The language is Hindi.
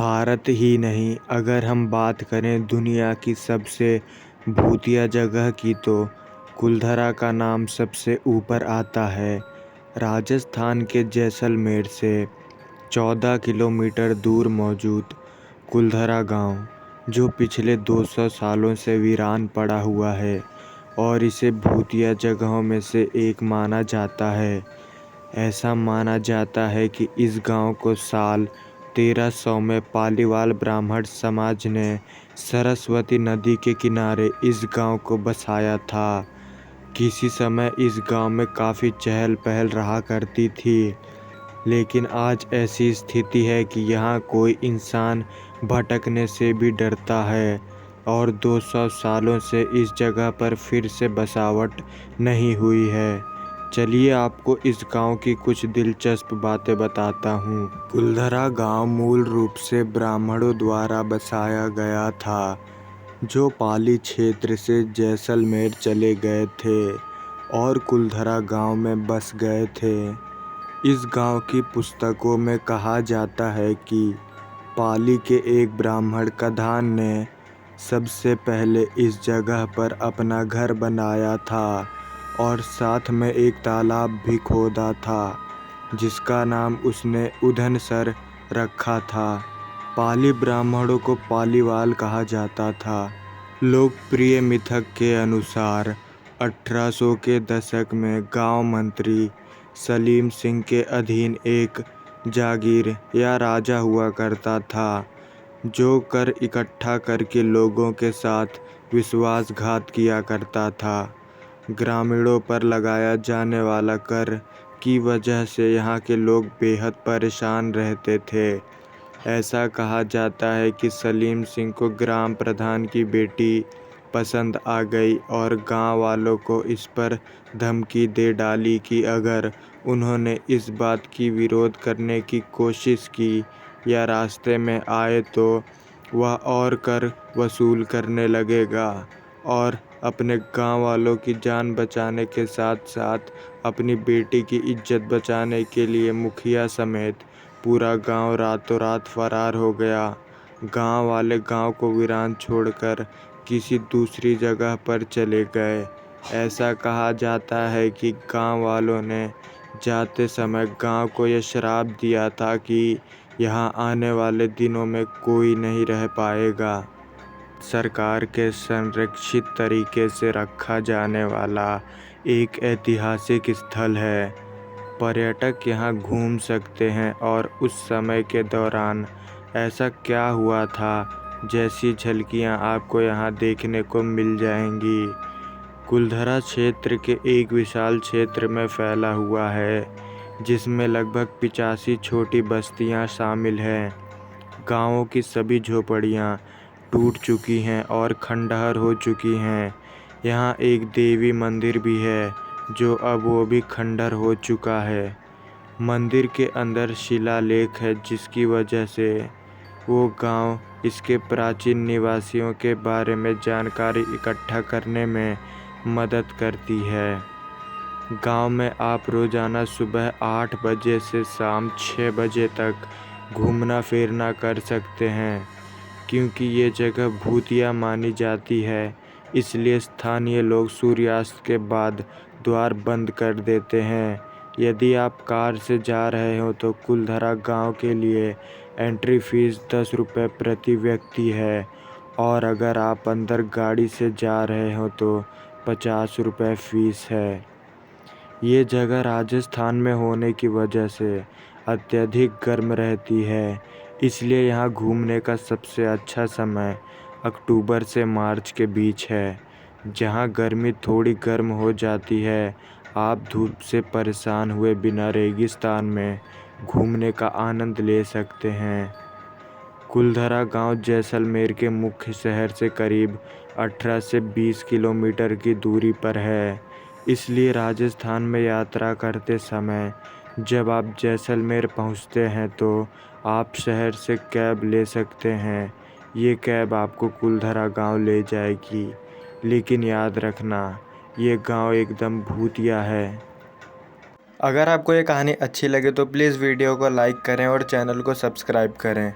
भारत ही नहीं, अगर हम बात करें दुनिया की सबसे भूतिया जगह की तो कुलधरा का नाम सबसे ऊपर आता है। राजस्थान के जैसलमेर से 14 किलोमीटर दूर मौजूद कुलधरा गांव, जो पिछले 200 सालों से वीरान पड़ा हुआ है और इसे भूतिया जगहों में से एक माना जाता है। ऐसा माना जाता है कि इस गांव को साल 1300 में पालीवाल ब्राह्मण समाज ने सरस्वती नदी के किनारे इस गांव को बसाया था। किसी समय इस गांव में काफ़ी चहल पहल रहा करती थी, लेकिन आज ऐसी स्थिति है कि यहाँ कोई इंसान भटकने से भी डरता है और 200 सालों से इस जगह पर फिर से बसावट नहीं हुई है। चलिए आपको इस गांव की कुछ दिलचस्प बातें बताता हूँ। कुलधरा गांव मूल रूप से ब्राह्मणों द्वारा बसाया गया था, जो पाली क्षेत्र से जैसलमेर चले गए थे और कुलधरा गांव में बस गए थे। इस गांव की पुस्तकों में कहा जाता है कि पाली के एक ब्राह्मण कधान ने सबसे पहले इस जगह पर अपना घर बनाया था और साथ में एक तालाब भी खोदा था, जिसका नाम उसने उधनसर रखा था। पाली ब्राह्मणों को पालीवाल कहा जाता था। लोकप्रिय मिथक के अनुसार 1800 के दशक में गांव मंत्री सलीम सिंह के अधीन एक जागीर या राजा हुआ करता था, जो कर इकट्ठा करके लोगों के साथ विश्वासघात किया करता था। ग्रामीणों पर लगाया जाने वाला कर की वजह से यहाँ के लोग बेहद परेशान रहते थे। ऐसा कहा जाता है कि सलीम सिंह को ग्राम प्रधान की बेटी पसंद आ गई और गांव वालों को इस पर धमकी दे डाली कि अगर उन्होंने इस बात की विरोध करने की कोशिश की या रास्ते में आए तो वह और कर वसूल करने लगेगा और अपने गांव वालों की जान बचाने के साथ साथ अपनी बेटी की इज्जत बचाने के लिए मुखिया समेत पूरा गांव रातों रात फरार हो गया। गांव वाले गांव को वीरान छोड़कर किसी दूसरी जगह पर चले गए। ऐसा कहा जाता है कि गांव वालों ने जाते समय गांव को यह श्राप दिया था कि यहाँ आने वाले दिनों में कोई नहीं रह पाएगा। सरकार के संरक्षित तरीके से रखा जाने वाला एक ऐतिहासिक स्थल है। पर्यटक यहाँ घूम सकते हैं और उस समय के दौरान ऐसा क्या हुआ था जैसी झलकियाँ आपको यहाँ देखने को मिल जाएंगी। कुलधरा क्षेत्र के एक विशाल क्षेत्र में फैला हुआ है, जिसमें लगभग 85 छोटी बस्तियाँ शामिल हैं। गाँवों की सभी झोपड़ियाँ टूट चुकी हैं और खंडहर हो चुकी हैं। यहाँ एक देवी मंदिर भी है, जो अब वो भी खंडहर हो चुका है। मंदिर के अंदर शिलालेख है, जिसकी वजह से वो गांव इसके प्राचीन निवासियों के बारे में जानकारी इकट्ठा करने में मदद करती है। गांव में आप रोज़ाना सुबह 8 बजे से शाम 6 बजे तक घूमना फिरना कर सकते हैं। क्योंकि ये जगह भूतिया मानी जाती है, इसलिए स्थानीय लोग सूर्यास्त के बाद द्वार बंद कर देते हैं। यदि आप कार से जा रहे हो तो कुलधरा गांव के लिए एंट्री फीस 10 रुपये प्रति व्यक्ति है और अगर आप अंदर गाड़ी से जा रहे हो तो 50 रुपये फीस है। ये जगह राजस्थान में होने की वजह से अत्यधिक गर्म रहती है, इसलिए यहाँ घूमने का सबसे अच्छा समय अक्टूबर से मार्च के बीच है, जहाँ गर्मी थोड़ी गर्म हो जाती है। आप धूप से परेशान हुए बिना रेगिस्तान में घूमने का आनंद ले सकते हैं। कुलधरा गांव जैसलमेर के मुख्य शहर से करीब 18 से 20 किलोमीटर की दूरी पर है, इसलिए राजस्थान में यात्रा करते समय जब आप जैसलमेर पहुंचते हैं तो आप शहर से कैब ले सकते हैं। ये कैब आपको कुलधरा गांव ले जाएगी, लेकिन याद रखना ये गांव एकदम भूतिया है। अगर आपको ये कहानी अच्छी लगे तो प्लीज़ वीडियो को लाइक करें और चैनल को सब्सक्राइब करें।